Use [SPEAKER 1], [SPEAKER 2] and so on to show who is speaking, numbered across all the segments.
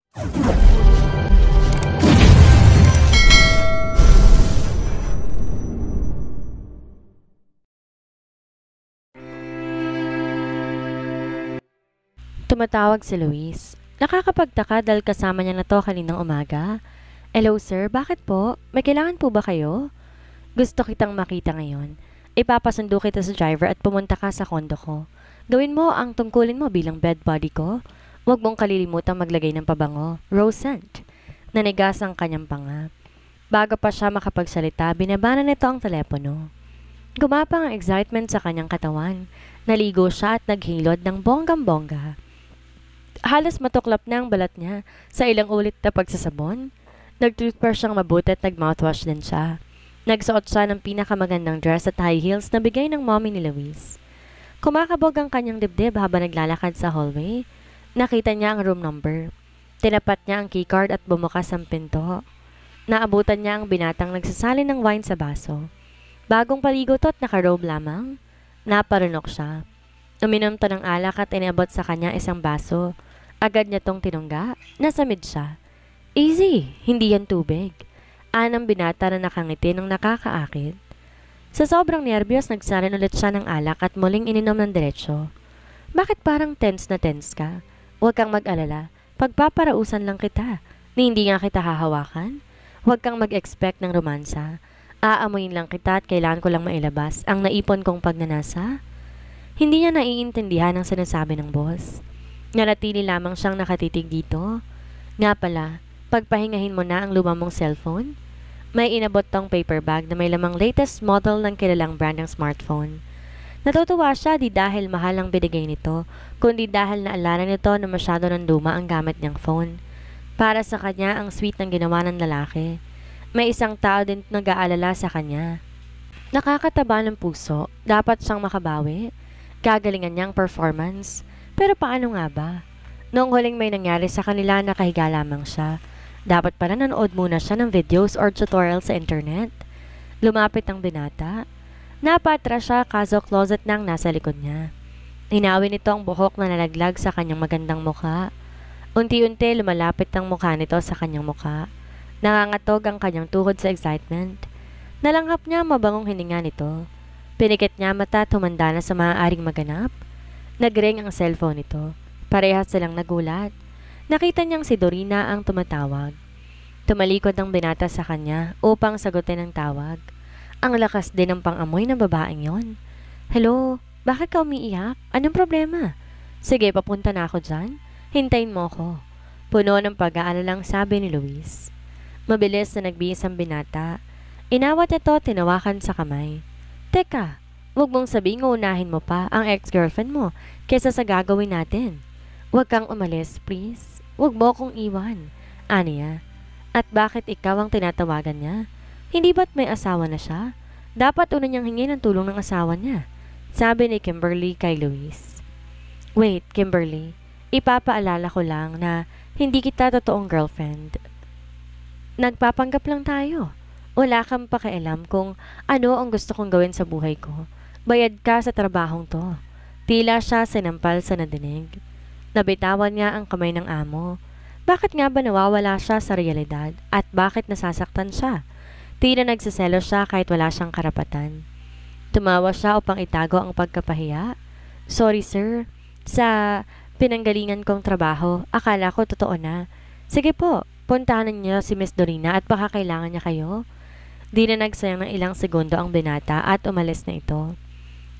[SPEAKER 1] Tumatawag si Luis. Nakakapagtaka dahil kasama niya na to kaninang umaga. Hello sir, bakit po? May kailangan po ba kayo? Gusto kitang makita ngayon. Ipapasundo kita sa driver at pumunta ka sa kondo ko. Gawin mo ang tungkulin mo bilang bed buddy ko. Huwag mong kalilimutang maglagay ng pabango. Rose scent. Nanigas ang kanyang panga. Bago pa siya makapagsalita, binabana nito ang telepono. Gumapang ang excitement sa kanyang katawan. Naligo siya at naghilod ng bonggang-bongga. Halos matuklap na ang balat niya sa ilang ulit na pagsasabon. Nag-toothbrush siyang mabuti at nag-mouthwash din siya. Nagsuot siya ng pinakamagandang dress at high heels na bigay ng mommy ni Luis. Kumakabog ang kanyang dibdib habang naglalakad sa hallway. Nakita niya ang room number. Tinapat niya ang keycard at bumukas ang pinto. Naabutan niya ang binatang nagsasali ng wine sa baso. Bagong paligo to at nakarobe lamang. Naparunok siya. Uminom to ng alak at inabot sa kanya isang baso. Agad niya tong tinungga. Nasamid siya. Easy, hindi yan tubig. Anang binata na nakangiti nung nakakaakit. Sa sobrang nerbiyos, nagsarin ulit siya ng alak at muling ininom ng diretsyo. Bakit parang tense na tense ka? Huwag kang mag-alala. Pagpaparausan lang kita. Ni hindi nga kita hahawakan. Huwag kang mag-expect ng romansa. Aamuin lang kita at kailangan ko lang mailabas ang naipon kong pagnanasa. Hindi niya naiintindihan ang sinasabi ng boss. Nanatili lamang siyang nakatitig dito. Nga pala, pagpahingahin mo na ang luma mong cellphone. May inabot tong paper bag na may lamang latest model ng kilalang brand ng smartphone. Natutuwa siya di dahil mahal ang binigay nito, kundi dahil naalala nito na masyado ng luma ang gamit niyang phone. Para sa kanya ang sweet ng ginawa ng lalaki. May isang tao din nag-aalala sa kanya. Nakakataba ng puso, dapat siyang makabawi. Gagalingan niyang performance. Pero paano nga ba? Noong huling may nangyari sa kanila, nakahiga lamang siya. Dapat pala nanood muna siya ng videos or tutorial sa internet. Lumapit ang binata. Napatra siya kaso closet na ang nasa likod niya. Hinawin nito ang buhok na nalaglag sa kanyang magandang mukha. Unti-unti lumalapit ang mukha nito sa kanyang mukha. Nangangatog ang kanyang tuhod sa excitement. Nalanghap niya ang mabangong hininga nito. Pinikit niya mata at humanda na sa maaaring maganap. Nag-ring ang cellphone nito. Parehas silang nagulat. Nakita niyang si Dorina ang tumatawag. Tumalikod ang binata sa kanya upang sagutin ang tawag. Ang lakas din ng pang-amoy ng babaeng yon. Hello, bakit ka umiiyak? Anong problema? Sige, papunta na ako dyan. Hintayin mo ko. Puno ng pag-aalalang sabi ni Luis. Mabilis na nagbihis ang binata. Inawat ito tinawakan sa kamay. Teka, huwag mong sabing uunahin mo pa ang ex-girlfriend mo kesa sa gagawin natin. Huwag kang umalis, please. Huwag mo akong iwan. Aniya. At bakit ikaw ang tinatawagan niya? Hindi ba't may asawa na siya? Dapat una niyang hingin ang tulong ng asawa niya. Sabi ni Kimberly kay Luis. Wait, Kimberly. Ipapaalala ko lang na hindi kita totoong girlfriend. Nagpapanggap lang tayo. Wala kang pakialam kung ano ang gusto kong gawin sa buhay ko. Bayad ka sa trabahong to. Tila siya sinampal sa nadinig. Nabitawan niya ang kamay ng amo. Bakit nga ba nawawala siya sa realidad at bakit nasasaktan siya? Tila nagsaselo siya kahit wala siyang karapatan. Tumawa siya upang itago ang pagkapahiya. Sorry sir, sa pinanggalingan kong trabaho, akala ko totoo na. Sige po, puntahan niyo si Miss Dorina at baka kailangan niya kayo. Di na nagsayang ng ilang segundo ang binata at umalis na ito.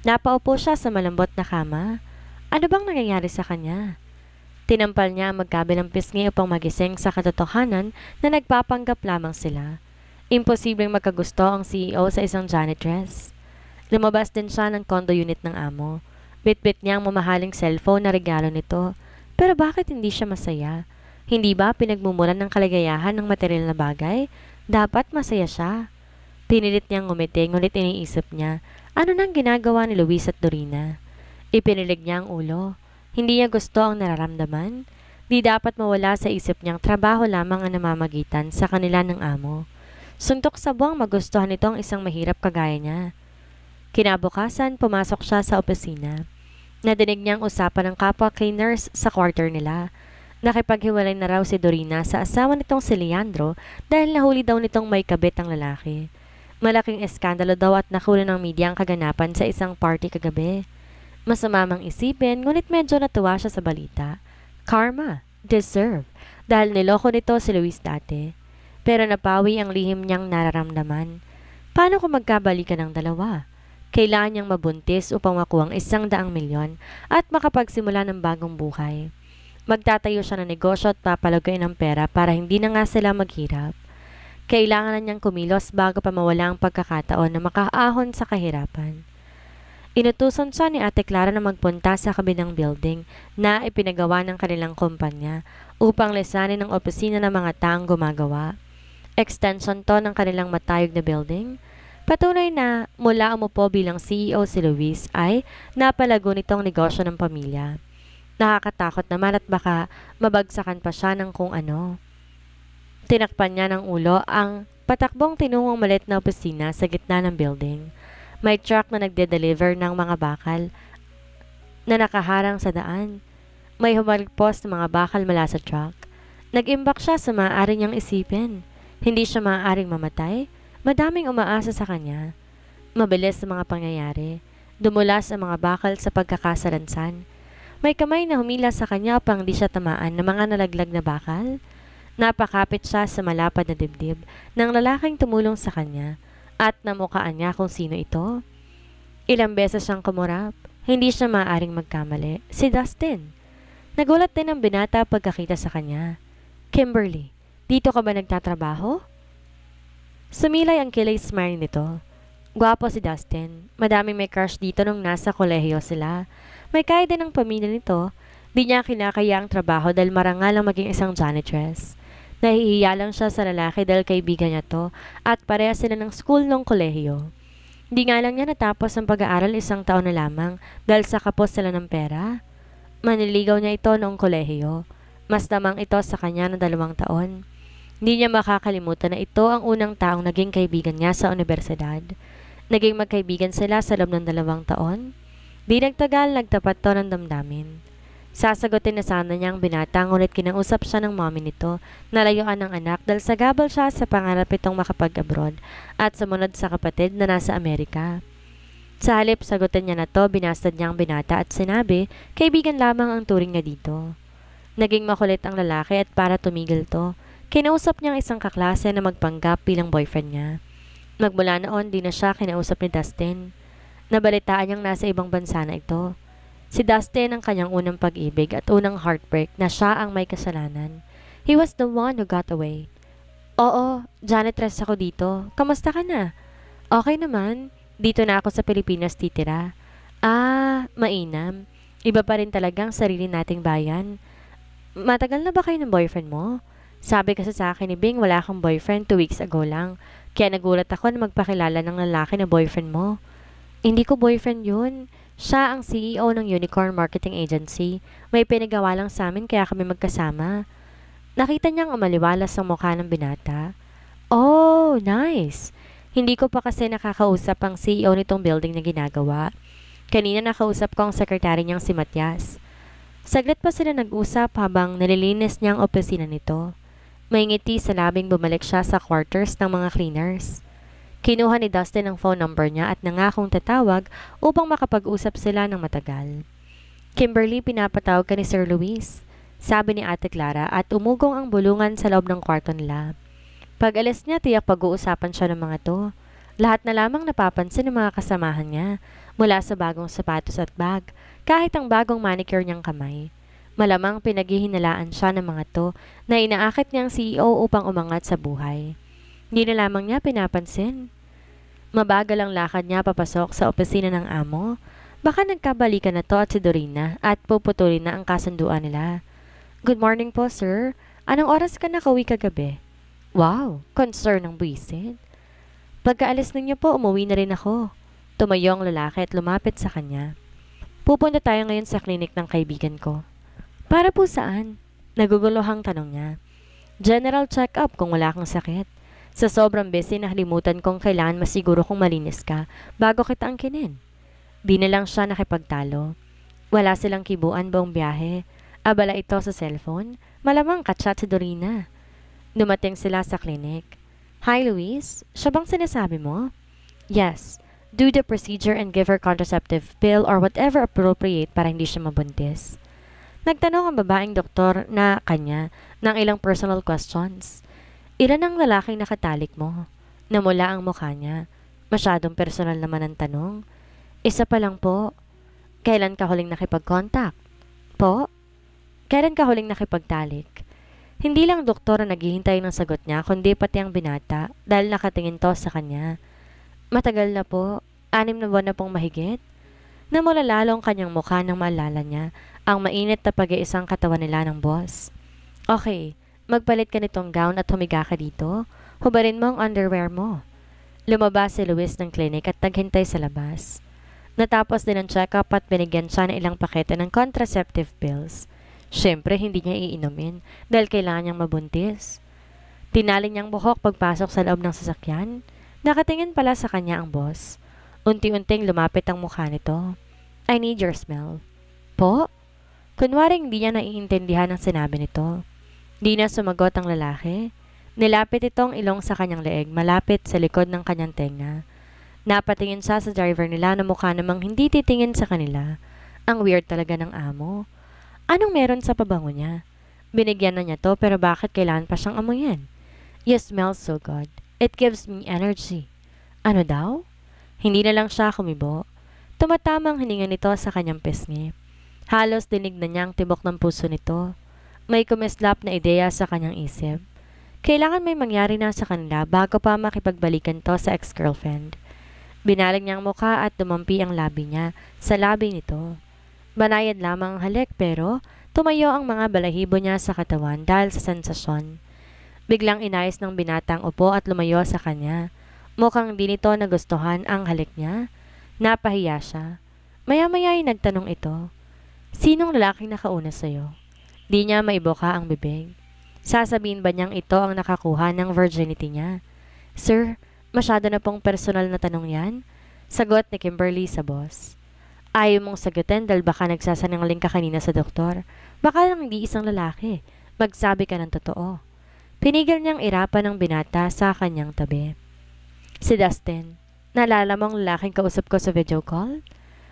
[SPEAKER 1] Napaupo siya sa malambot na kama. Ano bang nangyayari sa kanya? Tinampal niya ang magkabilang pisngi upang magising sa katotohanan na nagpapanggap lamang sila. Imposibleng magkagusto ang CEO sa isang janitress. Lumabas din siya ng condo unit ng amo. Bitbit niya ang mamahaling cellphone na regalo nito. Pero bakit hindi siya masaya? Hindi ba pinagmumulan ng kaligayahan ng material na bagay? Dapat masaya siya. Pinilit niyang ngumiti, ngunit iniisip niya, ano nang ginagawa ni Luis at Dorina? Ipinilig niya ang ulo. Hindi niya gusto ang nararamdaman. Di dapat mawala sa isip niyang trabaho lamang ang namamagitan sa kanila ng amo. Suntok sa buwang magustuhan nito ang isang mahirap kagaya niya. Kinabukasan, pumasok siya sa opisina. Nadinig niyang usapan ng kapwa cleaners sa quarter nila. Nakipaghiwalay na raw si Dorina sa asawa nitong si Leandro dahil nahuli daw nitong may kabit ang lalaki. Malaking eskandalo daw at nakuna ng media ang kaganapan sa isang party kagabi. Masama mang isipin, ngunit medyo natuwa siya sa balita. Karma, deserve, dahil niloko nito si Luis dati. Pero napawi ang lihim niyang nararamdaman. Paano kung magkabalikan ng dalawa? Kailangan niyang mabuntis upang makuha ang 100 milyon at makapagsimula ng bagong buhay. Magtatayo siya ng negosyo at papalaguin ng pera para hindi na nga sila maghirap. Kailangan na niyang kumilos bago pa mawala ang pagkakataon na makaahon sa kahirapan. Inutusan siya ni Ate Clara na magpunta sa kabilang building na ipinagawa ng kanilang kumpanya upang lisanin ang opisina ng mga taong gumagawa. Extension to ng kanilang matayog na building. Patunay na mula umupo bilang CEO si Luis ay napalago nitong negosyo ng pamilya. Nakakatakot naman at baka mabagsakan pa siya ng kung ano. Tinakpan niya ng ulo ang patakbong tinungong maliit na opisina sa gitna ng building. May truck na nagde-deliver ng mga bakal na nakaharang sa daan. May humaligpos na mga bakal mula sa truck. Nag-imbak siya sa maaari niyang isipin. Hindi siya maaaring mamatay. Madaming umaasa sa kanya. Mabilis sa mga pangyayari. Dumulas ang mga bakal sa pagkakasalansan. May kamay na humila sa kanya upang di siya tamaan ng mga nalaglag na bakal. Napakapit siya sa malapad na dibdib ng lalaking tumulong sa kanya at namukaan niya kung sino ito. Ilang beses siyang kumurap. Hindi siya maaaring magkamali. Si Dustin. Nagulat din ang binata pagkakita sa kanya. Kimberly, dito ka ba nagtatrabaho? Sumilay ang kilay smile nito. Gwapo si Dustin. Madaming may crush dito nung nasa kolehiyo sila. May kaya din ang pamilya nito. Di niya kinakaya ang trabaho dahil marangal ang maging isang janitress. Nahihiya lang siya sa lalaki dahil kaibigan niya to at pareha sila ng school nung kolehiyo. Di nga lang niya natapos ang pag-aaral 1 taon na lamang dahil sa kapos sila ng pera. Maniligaw niya ito noong kolehiyo. Mas lamang ito sa kanya ng 2 taon. Hindi niya makakalimutan na ito ang unang taong naging kaibigan niya sa universidad. Naging magkaibigan sila sa loob ng 2 taon. Di nagtagal, nagtapat to ng damdamin. Sasagutin na sana niya ang binata ngunit kinausap siya ng mommy nito na layuan ng anak dahil sagabal siya sa pangarap itong makapag-abroad at sumunod sa kapatid na nasa Amerika. Sa halip sagutin niya na to, binastad niya ang binata at sinabi, kaibigan lamang ang turing niya dito. Naging makulit ang lalaki at para tumigil to, kinausap niya ang isang kaklase na magpanggap bilang boyfriend niya. Magmula noon, di na siya kinausap ni Dustin. Nabalitaan niyang nasa ibang bansa na ito. Si Dustin ang kanyang unang pag-ibig at unang heartbreak na siya ang may kasalanan. He was the one who got away. Oo, janitress ako dito. Kamusta ka na? Okay naman. Dito na ako sa Pilipinas titira. Ah, mainam. Iba pa rin talagang sarili nating bayan. Matagal na ba kayo ng boyfriend mo? Sabi kasi sa akin ni Bing wala kang boyfriend 2 weeks ago lang. Kaya nagulat ako na magpakilala ng lalaki na boyfriend mo. Hindi ko boyfriend yun. Siya ang CEO ng Unicorn Marketing Agency. May pinagawa lang sa amin kaya kami magkasama. Nakita niyang umaliwalas ang mukha ng binata. Oh, nice! Hindi ko pa kasi nakakausap ang CEO nitong building na ginagawa. Kanina nakausap ko ang sekretary niyang si Matias. Saglit pa sila nag-usap habang nalilinis niya ang opisina nito. May ngiti sa labing bumalik siya sa quarters ng mga cleaners. Kinuha ni Dustin ang phone number niya at nangakong tatawag upang makapag-usap sila ng matagal. Kimberly, pinapatawag ka ni Sir Luis, sabi ni Ate Clara at umugong ang bulungan sa loob ng kwarto nila. Pag alis niya, tiyak pag-uusapan siya ng mga to. Lahat na lamang napapansin ng mga kasamahan niya, mula sa bagong sapatos at bag, kahit ang bagong manicure niyang kamay. Malamang pinaghihinalaan siya ng mga to na inaakit niyang CEO upang umangat sa buhay. Hindi na lamang niya pinapansin. Mabagal ang lakad niya papasok sa opisina ng amo. Baka nagkabalikan na to at si Dorina at puputulin na ang kasunduan nila. Good morning po, sir. Anong oras ka nakauwi kagabi? Wow, concern ng buwisit. Pagkaalis ninyo po, umuwi na rin ako. Tumayo ang lalaki at lumapit sa kanya. Pupunta tayo ngayon sa klinik ng kaibigan ko. Para po saan? Naguguluhang tanong niya. General check-up kung wala kang sakit. Sa sobrang busy nakalimutan kong kailangan masiguro kung malinis ka bago kita angkinin. Di na lang siya nakipagtalo. Wala silang kibuan buong biyahe. Abala ito sa cellphone. Malamang katsa si Dorina. Dumating sila sa clinic. Hi, Luis. Siya bang sinasabi mo? Yes. Do the procedure and give her contraceptive pill or whatever appropriate para hindi siya mabuntis. Nagtanong ang babaeng doktor na kanya ng ilang personal questions. Ilan ang lalaking nakatalik mo? Namula ang mukha niya. Masyadong personal naman ang tanong. Isa pa lang po. Kailan ka huling nakipag-contact? Po? Kailan ka huling nakipagtalik? Hindi lang doktor ang naghihintay ng sagot niya, kundi pati ang binata dahil nakatingin to sa kanya. Matagal na po. 6 na buwan na pong mahigit. Namula lalo ang kanyang mukha nang maalala niya ang mainit na pag-iisang katawan nila ng boss. Okay, magpalit ka nitong gown at humiga ka dito. Hubarin mo ang underwear mo. Lumabas si Luis ng clinic at naghintay sa labas. Natapos din ang check-up at binigyan siya ng ilang pakete ng contraceptive pills. Siyempre, hindi niya iinumin dahil kailangan niyang mabuntis. Tinali niyang buhok pagpasok sa loob ng sasakyan. Nakatingin pala sa kanya ang boss. Unti-unting lumapit ang mukha nito. I need your smell. Po? Kunwaring hindi niya naiintindihan ang sinabi nito. Di na sumagot ang lalaki. Nilapit itong ilong sa kanyang leeg, malapit sa likod ng kanyang tenga. Napatingin siya sa driver nila na mukha namang hindi titingin sa kanila. Ang weird talaga ng amo. Anong meron sa pabango niya? Binigyan na niya to pero bakit kailangan pa siyang amuyin? You smell so good. It gives me energy. Ano daw? Hindi na lang siya kumibo. Tumatamang hininga nito sa kanyang pisngi. Halos dinig na niya ang tibok ng puso nito. May kumislap na ideya sa kanyang isip. Kailangan may mangyari na sa kanila bago pa makipagbalikan to sa ex-girlfriend. Binalag niya ang mukha at dumampi ang labi niya sa labi nito. Banayad lamang ang halik pero tumayo ang mga balahibo niya sa katawan dahil sa sensasyon. Biglang inayos ng binatang upo at lumayo sa kanya. Mukhang di nito nagustuhan ang halik niya. Napahiya siya. Maya-maya ay nagtanong ito. Sinong lalaking nakauna sa'yo? Di niya maibuka ang bibig. Sasabihin ba niyang ito ang nakakuha ng virginity niya? Sir, masyado na pong personal na tanong yan? Sagot ni Kimberly sa boss. Ayaw mong sagutin dahil baka nagsasanangling ka kanina sa doktor. Baka lang hindi isang lalaki. Magsabi ka ng totoo. Pinigil niyang irapan ng binata sa kanyang tabi. Si Dustin, naalala mo ang lalaking kausap ko sa video call?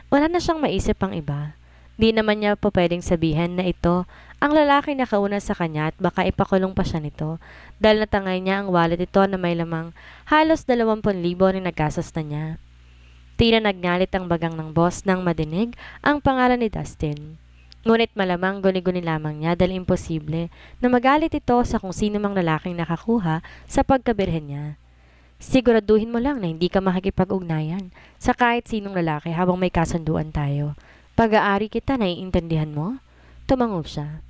[SPEAKER 1] Wala na siyang maisip pang iba. Di naman niya po pwedeng sabihin na ito ang lalaki na kauna sa kanya at baka ipakulong pa siya nito dahil natangay niya ang wallet ito na may lamang halos 20,000 na naggastos na niya. Tila nagnalit ang bagang ng boss nang madinig ang pangalan ni Dustin. Ngunit malamang guni-guni lamang niya dahil imposible na magalit ito sa kung sino mang lalaking nakakuha sa pagkabirhen niya. Siguraduhin mo lang na hindi ka makikipag-ugnayan sa kahit sinong lalaki habang may kasunduan tayo. Pag-aari kita, naiintindihan mo? Tumango siya.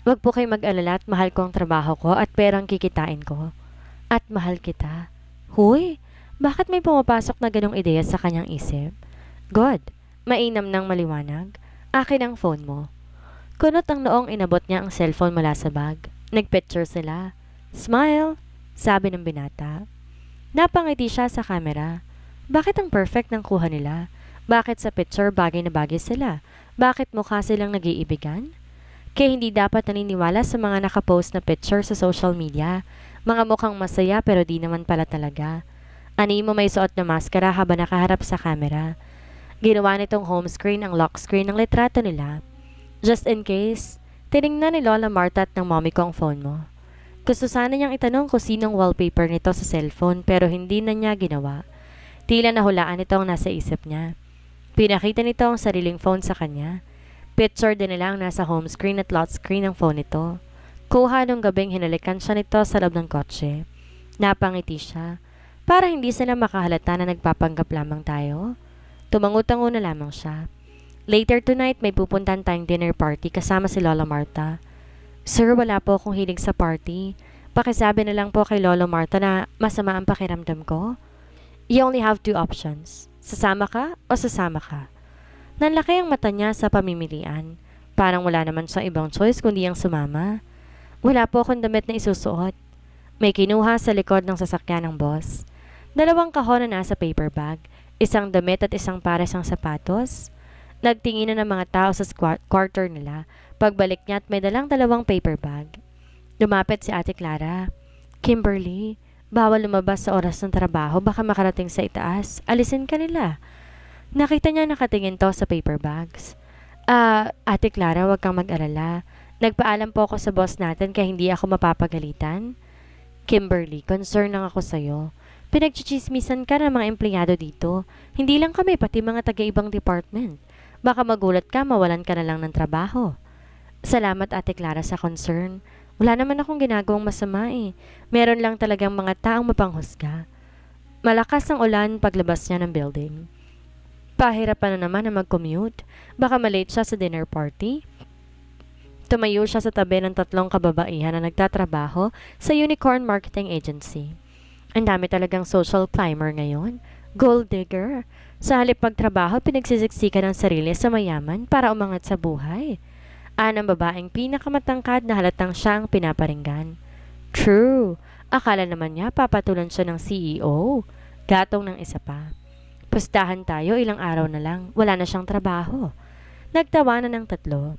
[SPEAKER 1] Wag po kayo mag-alala at mahal ko ang trabaho ko at perang kikitain ko. At mahal kita. Huy, bakit may pumapasok na ganong ideya sa kanyang isip? Good, mainam ng maliwanag. Akin ang phone mo. Kunot ang noong inabot niya ang cellphone mula sa bag. Nagpicture sila. Smile, sabi ng binata. Napangiti siya sa camera. Bakit ang perfect ng kuha nila? Bakit sa picture bagay na bagay sila? Bakit mukha silang nag-iibigan? Kaya hindi dapat naniniwala sa mga nakapost na picture sa social media. Mga mukhang masaya pero di naman pala talaga. Ani mo may suot na maskara habang nakaharap sa camera. Ginawa nitong home screen ang lock screen ng litrato nila. Just in case, tinignan ni Lola Marta at ng mommy ko ang phone mo. Gusto sana niyang itanong kung sinong wallpaper nito sa cellphone pero hindi na niya ginawa. Tila nahulaan ito ang nasa isip niya. Pinakita nito ang sariling phone sa kanya. Picture din nila ang nasa home screen at lock screen ng phone nito. Kuha nung gabing hinalikan siya nito sa loob ng kotse. Napangiti siya. Para hindi sila makahalata na nagpapanggap lamang tayo. Tumangutango na lamang siya. Later tonight may pupuntan tayong dinner party kasama si Lola Marta. Sir, wala po akong hilig sa party. Pakisabi na lang po kay Lola Marta na masama ang pakiramdam ko. You only have 2 options. Sasama ka o sasama ka? Nanlaki ang mata niya sa pamimilian. Parang wala naman siyang ibang choice kundi ang sumama. Wala po akong damit na isusuot. May kinuha sa likod ng sasakyan ng boss. 2 kahon na nasa paper bag, isang damit at isang pares ng sapatos. Nagtingin na ng mga tao sa quarter nila. Pagbalik niya at may dalang dalawang paper bag. Lumapit si Ate Clara. Kimberly, bawal lumabas sa oras ng trabaho, baka makarating sa itaas. Alisin ka nila. Nakita niya nakatingin to sa paper bags. Ate Clara, wag kang mag-alala. Nagpaalam po ako sa boss natin kaya hindi ako mapapagalitan. Kimberly, concern lang ako sa'yo. Pinagchichismisan ka ng mga empleyado dito. Hindi lang kami, pati mga taga-ibang department. Baka magulat ka, mawalan ka na lang ng trabaho. Salamat Ate Clara sa concern. Wala naman akong ginagawang masama eh. Meron lang talagang mga taong mapanghusga. Malakas ang ulan paglabas niya ng building. Pahirapan na naman na mag-commute. Baka malate siya sa dinner party. Tumayo siya sa tabi ng tatlong kababaihan na nagtatrabaho sa Unicorn Marketing Agency. Ang dami talagang social climber ngayon. Gold digger. Sa halip magtrabaho, pinagsisiksikan ng sarili sa mayaman para umangat sa buhay. Ang babaeng pinakamatangkad na halatang siyang pinaparinggan. True. Akala naman niya papatulan siya ng CEO. Gatong ng isa pa. Pustahan tayo, ilang araw na lang. Wala na siyang trabaho. Nagtawanan ng tatlo.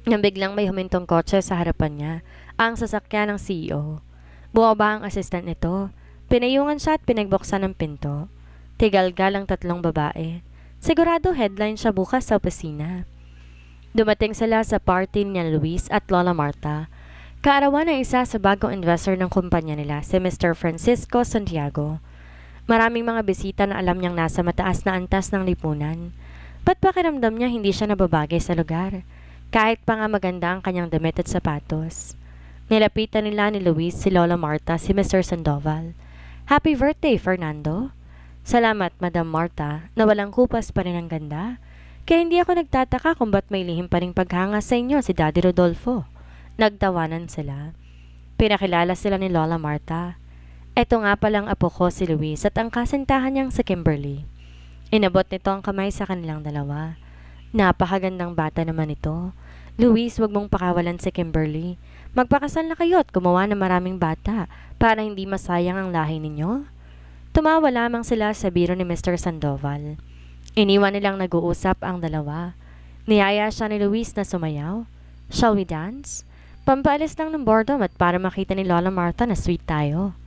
[SPEAKER 1] Nang biglang may humintong kotse sa harapan niya, ang sasakyan ng CEO. Bumaba ang assistant nito. Pinayungan siya at pinagbuksan ng pinto. Tigalgal ang tatlong babae. Sigurado headline siya bukas sa opisina. Dumating sila sa party ni Luis at Lola Marta. Kaarawan ng isa sa bagong investor ng kumpanya nila, si Mr. Francisco Santiago. Maraming mga bisita na alam niyang nasa mataas na antas ng lipunan. Ba't pakiramdam niya hindi siya nababagay sa lugar? Kahit pa nga maganda ang kanyang damit at sapatos. Nilapitan nila ni Luis, si Lola Marta, si Mr. Sandoval. Happy birthday, Fernando! Salamat, Madam Marta, na walang kupas pa rin ang ganda. Kaya hindi ako nagtataka kung ba't may lihim pa ring paghanga sa inyo si Daddy Rodolfo. Nagtawanan sila. Pinakilala sila ni Lola Marta. Eto nga palang apo ko si Luis at ang kasintahan niyang si Kimberly. Inabot nito ang kamay sa kanilang dalawa. Napakagandang bata naman ito. Luis, wag mong pakawalan si Kimberly. Magpakasal na kayo at gumawa ng maraming bata para hindi masayang ang lahi ninyo. Tumawa lamang sila sa biro ni Mr. Sandoval. Iniwan nilang nag-uusap ang dalawa. Niyaya siya ni Luis na sumayaw. Shall we dance? Pampaalis lang ng boredom at para makita ni Lola Marta na sweet tayo.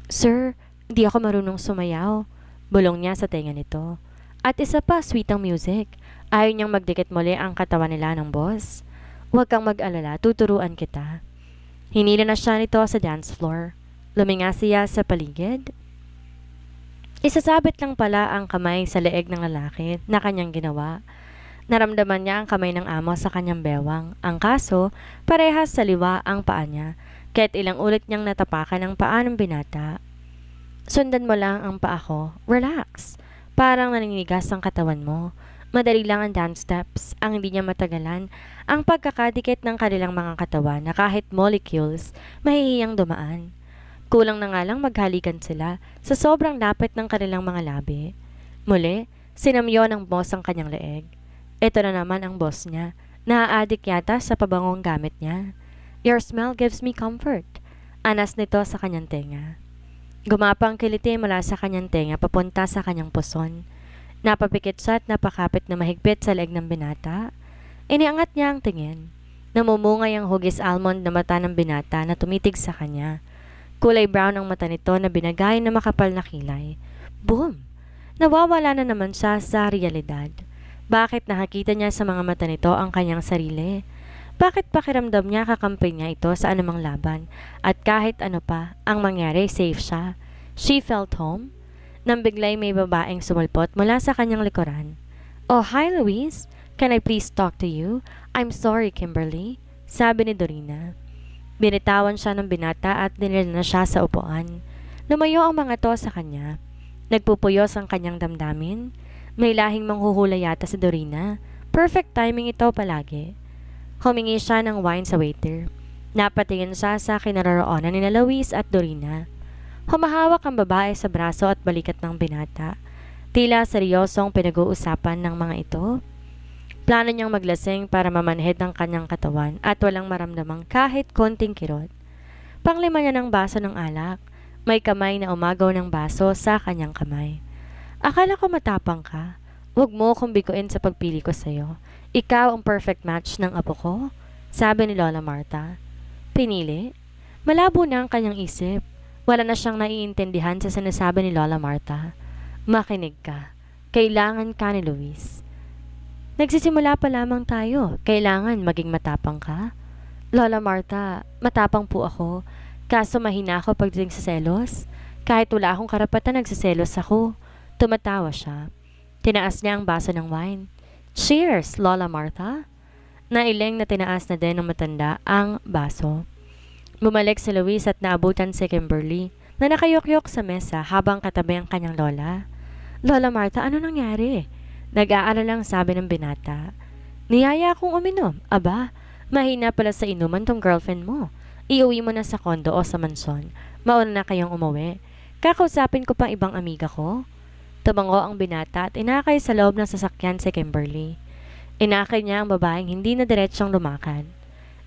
[SPEAKER 1] Sir, di ako marunong sumayaw. Bulong niya sa tenga nito. At isa pa, sweet ang music. Ayaw niyang magdikit muli ang katawan nila ng boss. Huwag kang mag-alala, tuturuan kita. Hinila na siya nito sa dance floor. Luminga siya sa paligid. Isasabit lang pala ang kamay sa leeg ng lalaki na kanyang ginawa. Naramdaman niya ang kamay ng amo sa kanyang bewang. Ang kaso, parehas sa liwa ang paa niya, kahit ilang ulit niyang natapakan ang paa ng binata. Sundan mo lang ang paa ko. Relax. Parang naninigas ang katawan mo. Madali lang ang dance steps. Ang hindi niya matagalan, ang pagkakadikit ng kanilang mga katawan na kahit molecules, mahihiyang dumaan. Kulang na nga lang maghalikan sila sa sobrang lapit ng kanilang mga labi. Muli, sinamyo ng boss ang kanyang leeg. Ito na naman ang boss niya. Naaadik yata sa pabangong gamit niya. Your smell gives me comfort. Anas nito sa kanyang tenga. Gumapa ang kiliti mula sa kanyang tenga papunta sa kanyang puson. Napapikit siya at napakapit na mahigpit sa leeg ng binata. Iniangat niya ang tingin. Namumungay ang hugis almond na mata ng binata na tumitig sa kanya. Kulay brown ang mata nito na binagay na makapal na kilay. Boom! Nawawala na naman siya sa realidad. Bakit nakakita niya sa mga mata nito ang kanyang sarili? Bakit pakiramdam niya kakampi niya ito sa anumang laban? At kahit ano pa, ang mangyari, safe siya. She felt home. Nang biglay may babaeng sumulpot mula sa kanyang likuran. Oh, hi Luis. Can I please talk to you? I'm sorry, Kimberly. Sabi ni Dorina. Binitawan siya ng binata at dinila na siya sa upuan. Lumayo ang mga to sa kanya. Nagpupuyos ang kanyang damdamin. May lahing manghuhula yata si Dorina. Perfect timing ito palagi. Humingi siya ng wine sa waiter. Napatingin siya sa kinaroroonan ni Luis at Dorina. Humahawak ang babae sa braso at balikat ng binata. Tila seryosong pinag-uusapan ng mga ito. Plano niyang maglasing para mamanhid ang kanyang katawan at walang maramdamang kahit konting kirot. Panglima niya ng baso ng alak. May kamay na umagaw ng baso sa kanyang kamay. Akala ko matapang ka. Huwag mo akong biguin sa pagpili ko sa'yo. Ikaw ang perfect match ng apo ko, sabi ni Lola Marta. Pinili? Malabo na ang kanyang isip. Wala na siyang naiintindihan sa sinasabi ni Lola Marta. Makinig ka. Kailangan ka ni Luis. Nagsisimula pa lamang tayo. Kailangan maging matapang ka. Lola Marta, matapang po ako. Kaso mahina ako pagdating sa selos. Kahit wala akong karapatan, nagsiselos ako. Tumatawa siya. Tinaas niya ang baso ng wine. Cheers, Lola Marta! Nailing na tinaas na din ng matanda ang baso. Bumalik si Luis at naabutan si Kimberly na nakayokyok sa mesa habang katabi ang kanyang lola. Lola Marta, ano nangyari? Nag-aalala lang sabi ng binata. Niyaya akong uminom. Aba, mahina pala sa inuman tong girlfriend mo. Iuwi mo na sa kondo o sa mansyon. Mauna na kayong umuwi. Kakausapin ko pang ibang amiga ko. Tumango ang binata at inakay sa loob ng sasakyan si Kimberly. Inakay niya ang babaeng hindi na diretsyong lumakad.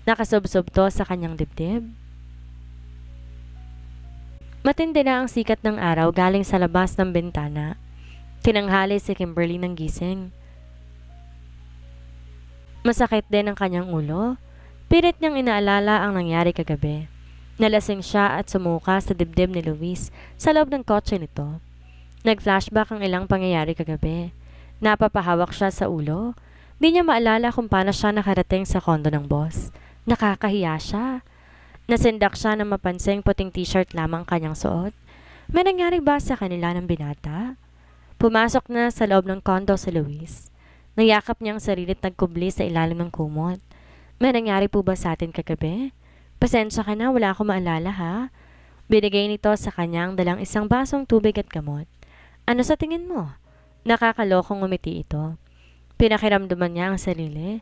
[SPEAKER 1] Nakasubsob to sa kanyang dibdib. Matindi na ang sikat ng araw galing sa labas ng bintana. Tinanghali si Kimberly ng gising. Masakit din ang kanyang ulo. Pilit niyang inaalala ang nangyari kagabi. Nalasing siya at sumuka sa dibdib ni Luis sa loob ng kotse nito. Nag-flashback ang ilang pangyayari kagabi. Napapahawak siya sa ulo. Di niya maalala kung paano siya nakarating sa kondo ng boss. Nakakahiya siya. Nasindak siya na mapansing puting t-shirt lamang kanyang suot. May nangyari ba sa kanila ng binata? Pumasok na sa loob ng kondo si Luis. Nayakap niya ang sarili at nagkubli sa ilalim ng kumot. May nangyari po ba sa atin kagabi? Pasensya ka na, wala akong maalala ha. Binigay nito sa kanya ang dalang isang basong tubig at gamot. Ano sa tingin mo? Nakakalokong umiti ito. Pinakiramdaman niya ang sarili.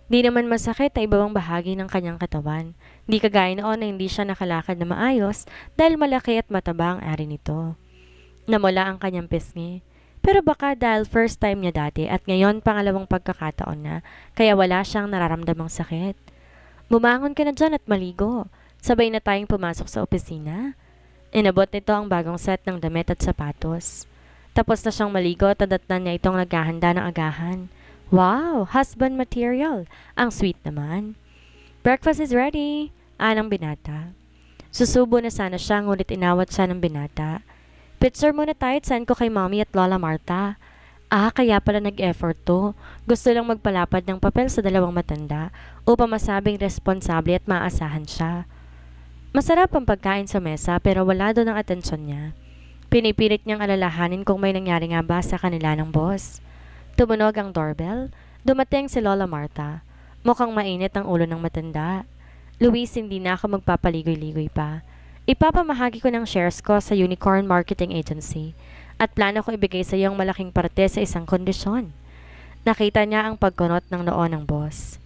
[SPEAKER 1] Di naman masakit sa ibang bahagi ng kanyang katawan. Di kagaya noon na hindi siya nakalakad na maayos dahil malaki at mataba ang ari nito. Namula ang kanyang pisngi. Pero baka dahil first time niya dati at ngayon pangalawang pagkakataon na kaya wala siyang nararamdamang sakit. Bumangon ka na dyan at maligo. Sabay na tayong pumasok sa opisina. Inabot nito ang bagong set ng damit at sapatos. Tapos na siyang maligo at adatnan niya itong naghahanda ng agahan. Wow! Husband material! Ang sweet naman. Breakfast is ready! Anang binata. Susubo na sana siya ngunit inawat siya ng binata. Picture muna tayo at send ko kay Mommy at Lola Marta. Kaya pala nag-effort to. Gusto lang magpalapad ng papel sa dalawang matanda upang masabing responsable at maasahan siya. Masarap ang pagkain sa mesa pero wala doon ang atensyon niya. Pinipilit niyang alalahanin kung may nangyari nga ba sa kanila ng boss. Tumunog ang doorbell. Dumating si Lola Marta. Mukhang mainit ang ulo ng matanda. Luis, hindi na ako magpapaligoy-ligoy pa. Ipapamahagi ko ng shares ko sa Unicorn Marketing Agency at plano ko ibigay sa iyo ang malaking parte sa isang kondisyon. Nakita niya ang pagkunot ng noo ng boss.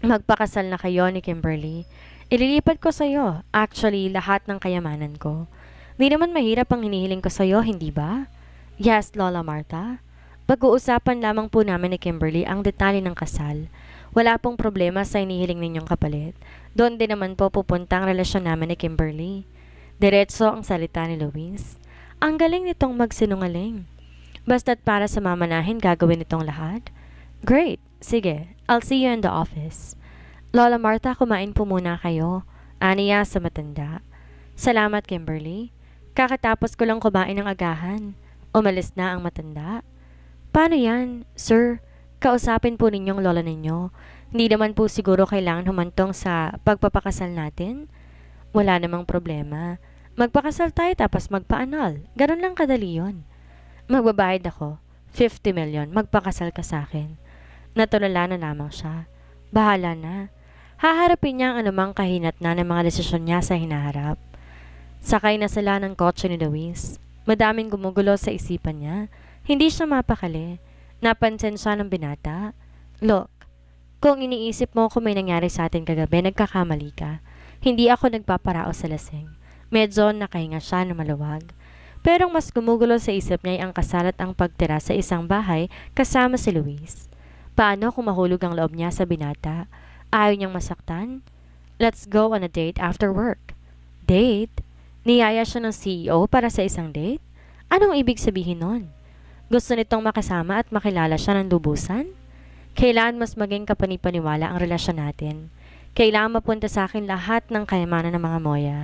[SPEAKER 1] Magpakasal na kayo ni Kimberly. Ililipat ko sa iyo, actually lahat ng kayamanan ko. Di naman mahirap ang hinihiling ko sa iyo, hindi ba? Yes, Lola Marta. Pag-uusapan lamang po namin ni Kimberly ang detalye ng kasal. Wala pong problema sa hinihiling ninyong kapalit. Doon din naman po pupunta ang relasyon namin ni Kimberly. Diretso ang salita ni Luis. Ang galing nitong magsinungaling. Basta't para sa mamanahin gagawin itong lahat? Great! Sige, I'll see you in the office. Lola Marta, kumain po muna kayo. Aniya sa matanda. Salamat, Kimberly. Kakatapos ko lang kumain ng agahan. Umalis na ang matanda. Paano yan, sir? Kausapin po ninyong lola ninyo. Hindi naman po siguro kailangan humantong sa pagpapakasal natin? Wala namang problema. Magpakasal tayo tapos magpaanal. Ganun lang kadali yun. Magbabayad ako. 50 million. Magpakasal ka sa akin. Natulala na lamang siya. Bahala na. Haharapin niya ang anumang kahinatnan ng mga desisyon niya sa hinaharap. Sakay na sila ng kotse ni Luis. Madaming gumugulo sa isipan niya. Hindi siya mapakali. Napansin siya ng binata. Look, kung iniisip mo kung may nangyari sa atin kagabi, nagkakamali ka. Hindi ako nagpaparao sa lasing. Medyo nakahinga siya na maluwag. Pero mas gumugulo sa isip niya ay ang kasal at ang pagtira sa isang bahay kasama si Luis. Paano kung mahulog ang loob niya sa binata? Ayaw niyang masaktan? Let's go on a date after work. Date? Niyaya siya ng CEO para sa isang date? Anong ibig sabihin nun? Gusto nitong makasama at makilala siya ng lubusan? Kailangan mas maging kapanipaniwala ang relasyon natin. Kailangan mapunta sa akin lahat ng kayamanan ng mga Moya.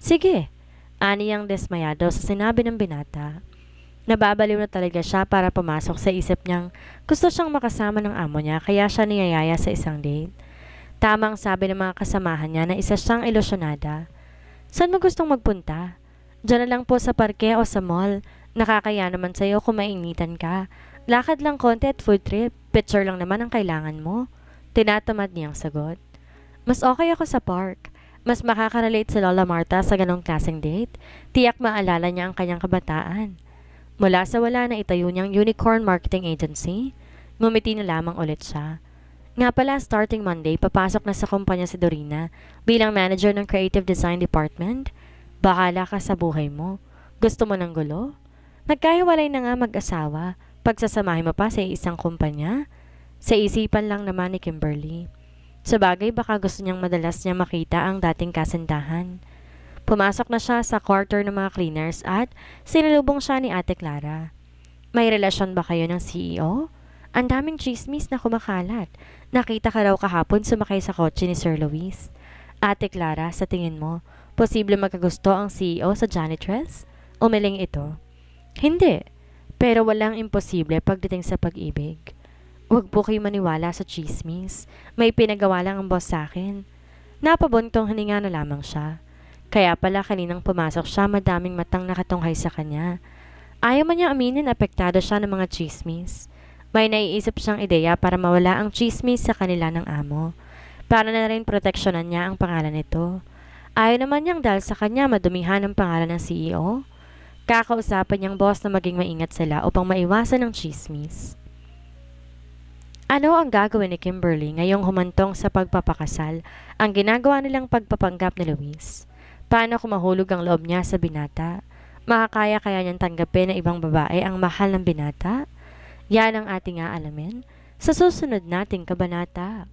[SPEAKER 1] Sige, ani ang desmayado sa sinabi ng binata. Nababaliw na talaga siya para pumasok sa isip niyang gusto siyang makasama ng amo niya kaya siya niyayaya sa isang date. Tamang sabi ng mga kasamahan niya na isa siyang ilusyonada. Saan mo gustong magpunta? Diyan na lang po sa parke o sa mall. Nakakaya naman sa'yo kung mainitan ka. Lakad lang konti at food trip. Picture lang naman ang kailangan mo. Tinatamad niyang sagot. Mas okay ako sa park. Mas makakarelate si Lola Marta sa ganong klaseng date. Tiyak maalala niya ang kanyang kabataan. Mula sa wala na itayo niyang Unicorn Marketing Agency, ngumiti na lamang ulit siya. Nga pala, starting Monday, papasok na sa kumpanya si Dorina bilang manager ng Creative Design Department. Bahala ka sa buhay mo. Gusto mo ng gulo? Nagkahiwalay na nga mag-asawa. Pagsasamahin mo pa sa isang kumpanya? Sa isipan lang naman ni Kimberly. Sa bagay, baka gusto niyang madalas niya makita ang dating kasintahan. Pumasok na siya sa quarter ng mga cleaners at sinalubong siya ni Ate Clara. May relasyon ba kayo ng CEO? Ang daming chismis na kumakalat. Nakita ka raw kahapon sumakay sa kotse ni Sir Luis. Ate Clara, sa tingin mo, posible magkagusto ang CEO sa janitress? Umiling ito. Hindi, pero walang imposible pagdating sa pag-ibig. Huwag po kayo maniwala sa chismis. May pinagawa lang ang boss sa akin. Napabuntong hininga na lamang siya. Kaya pala kaninang pumasok siya madaming matang nakatunghay sa kanya. Ayaw man niya aminin apektado siya ng mga chismis. May naiisip siyang ideya para mawala ang chismis sa kanila ng amo. Para na rin proteksyonan niya ang pangalan nito. Ayaw naman niyang dahil sa kanya madumihan ang pangalan ng CEO. Kakausapin niyang boss na maging maingat sila upang maiwasan ang chismis. Ano ang gagawin ni Kimberly ngayong humantong sa pagpapakasal ang ginagawa nilang pagpapanggap ni Luis? Paano kung mahulog ang loob niya sa binata? Makakaya kaya niyang tanggapin na ibang babae ang mahal ng binata? Yan ang ating aalamin sa susunod nating kabanata.